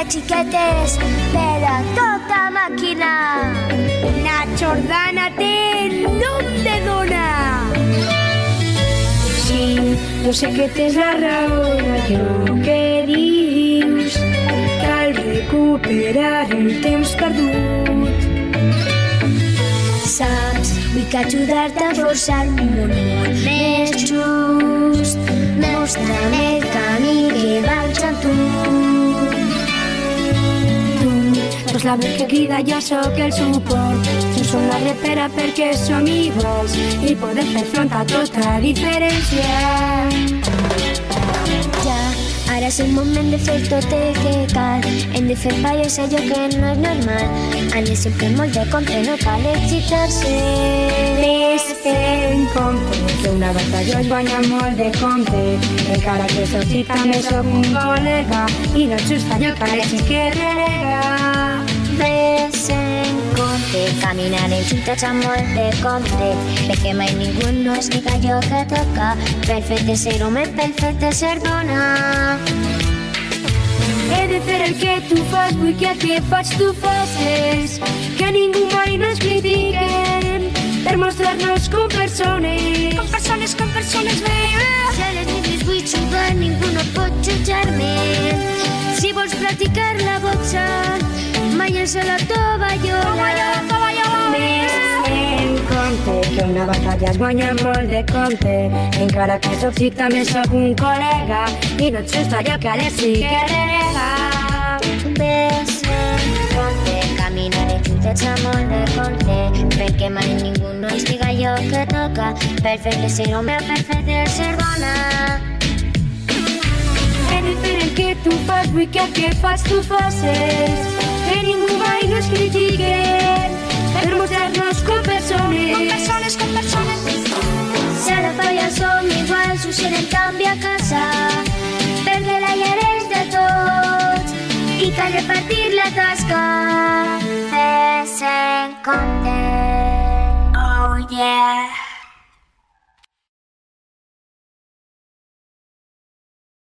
xiquetes per a tota màquina. Na Jordana té nom de dona. Sí, jo sé que tens la raó d'allò que dius. Cal recuperar el temps perdut. Saps, vull ajudar-te a forçar un món molt més just. Mostra'm el camí que vaig amb tu. Pues la veu que crida jo sóc el suport. Jo som la repera perquè som iguals i podem fer front a tota diferència. Ja, ara és el moment de fer tot el que cal. Hem de fer palles allò que no és normal. Anem sempre molt de compte, no cal excitar-se. Ves en compte que una batalla es guanya molt de compte. Encara que soc i també soc un col·lega i no és just allò que l'eix que renega. Ves en compte, caminarem juntats amb molt de compte, perquè mai ningú no es diga allò que toca. Per fet de ser home, per fet de ser dona. He de fer el que tu fas, vull que el que faig tu facis. Que ningú mai no es critiquen, per mostrar-nos com persones. Com persones, baby. Si a les nits vull jugar, ningú no pot jutjar-me. Si vols practicar la boxa, mai és a la tovallola. Ves en compte que una batalla es guanya molt de compte. Encara que soc xic també soc un col·lega i no ets just allò que ara sí que renega. Ves en compte, caminarem juntats amb molt de compte, perquè mai ningú no ens diga allò que toca. Per fer de ser home, per fer de ser dona. He de fer el que tu fas, vull que el que faig tu facis. Que ningú mai no es critiquen, per mostrar-nos com persones. Com persones. Si a la falla som iguals, ho serem també a casa, perquè la llar és de tots i cal repartir la tasca. Ves en compte. Oh yeah.